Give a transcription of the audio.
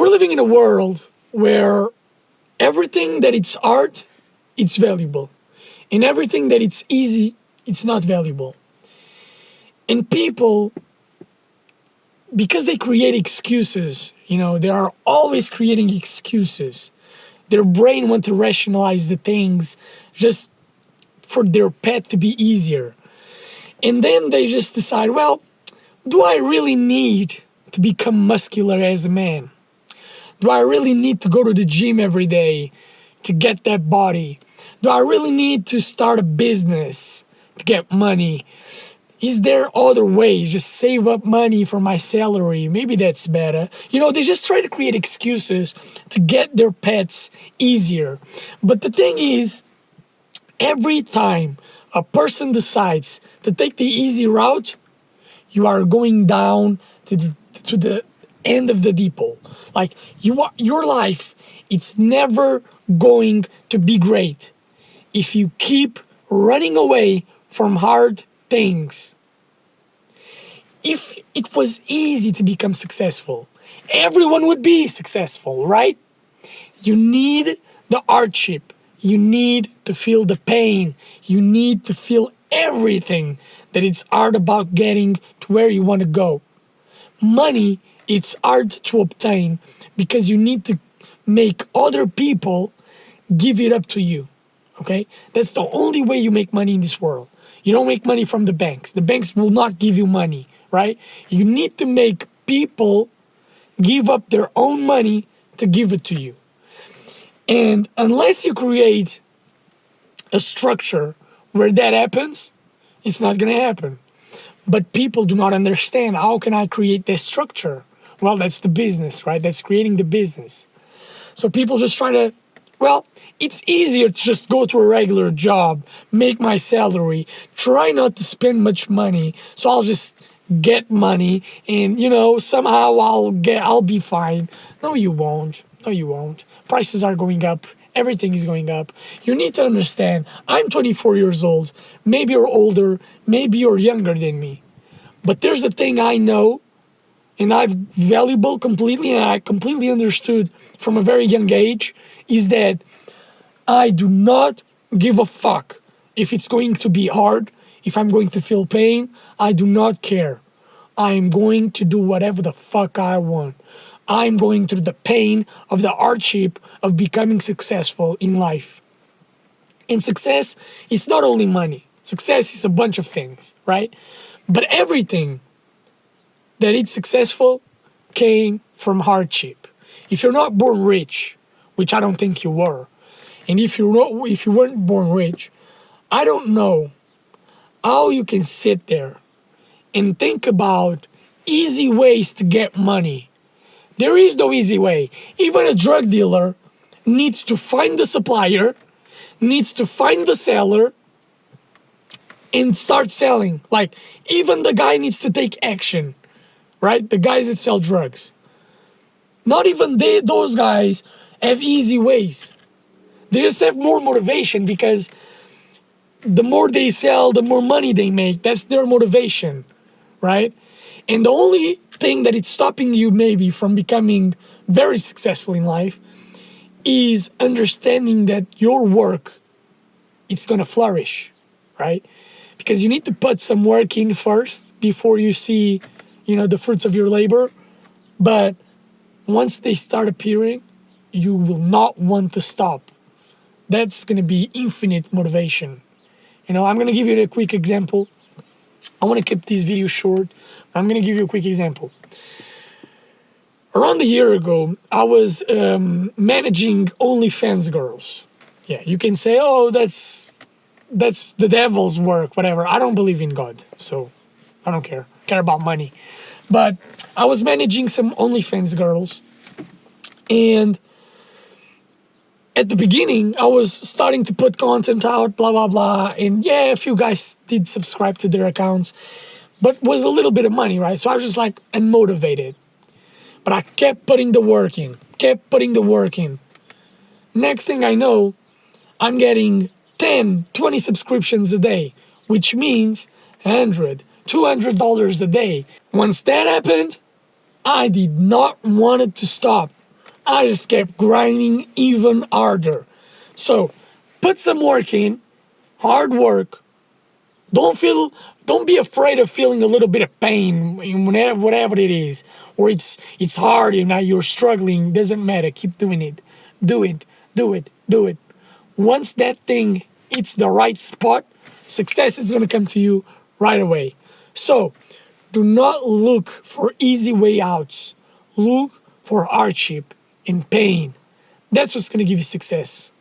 we're living in a world where everything that it's art, it's valuable. And everything that it's easy, it's not valuable. And people, because they create excuses, they are always creating excuses. Their brain wants to rationalize the things just for their pet to be easier. And then they just decide, well, do I really need to become muscular as a man? Do I really need to go to the gym every day to get that body? Do I really need to start a business to get money? Is there other ways? Just save up money for my salary. Maybe that's better. They just try to create excuses to get their pets easier. But the thing is, every time a person decides to take the easy route, you are going down to the end of the depot. Like your life, it's never going to be great if you keep running away from hard things. If it was easy to become successful, everyone would be successful, right? You need the hardship. You need to feel the pain. You need to feel everything that it's hard about getting to where you want to go. Money, it's hard to obtain because you need to make other people give it up to you, okay? That's the only way you make money in this world. You don't make money from the banks. The banks will not give you money, right? You need to make people give up their own money to give it to you. And unless you create a structure where that happens, it's not going to happen. But people do not understand, how can I create this structure? Well, that's the business, right? That's creating the business. So people just try to, it's easier to just go to a regular job, make my salary, try not to spend much money, so I'll just get money and, somehow I'll be fine. No, you won't. No, you won't. Prices are going up. Everything is going up. You need to understand, I'm 24 years old. Maybe you're older. Maybe you're younger than me. But there's a thing I know, and I've valuable completely, and I completely understood from a very young age, is that I do not give a fuck if it's going to be hard, if I'm going to feel pain. I do not care. I'm going to do whatever the fuck I want. I'm going through the pain of the hardship of becoming successful in life. And success is not only money. Success is a bunch of things, right? But everything that is successful came from hardship. If you're not born rich, which I don't think you were, and if you weren't born rich, I don't know how you can sit there and think about easy ways to get money. There is no easy way. Even a drug dealer needs to find the supplier, needs to find the seller, and start selling. Like, even the guy needs to take action, right? The guys that sell drugs. Not even those guys have easy ways. They just have more motivation because the more they sell, the more money they make. That's their motivation, right? And the only thing that it's stopping you maybe from becoming very successful in life is understanding that your work, it's going to flourish, right? Because you need to put some work in first before you see, the fruits of your labor. But once they start appearing, you will not want to stop. That's going to be infinite motivation. I'm going to give you a quick example. I want to keep this video short. I'm going to give you a quick example. Around a year ago, I was managing OnlyFans girls. Yeah, you can say, oh, that's the devil's work, whatever. I don't believe in God, so I don't care. I care about money. But I was managing some OnlyFans girls, and at the beginning, I was starting to put content out, blah, blah, blah. And yeah, a few guys did subscribe to their accounts, but was a little bit of money, right? So I was just like unmotivated. But I kept putting the work in. Next thing I know, I'm getting 10, 20 subscriptions a day, which means $100, $200 a day. Once that happened, I did not want it to stop. I just kept grinding even harder. So put some work in, hard work. Don't be afraid of feeling a little bit of pain in whatever it is, or it's hard and now you're struggling. Doesn't matter. Keep doing it. Do it. Do it. Do it. Once that thing hits the right spot, success is gonna come to you right away. So do not look for easy way outs. Look for hardship and pain. That's what's gonna give you success.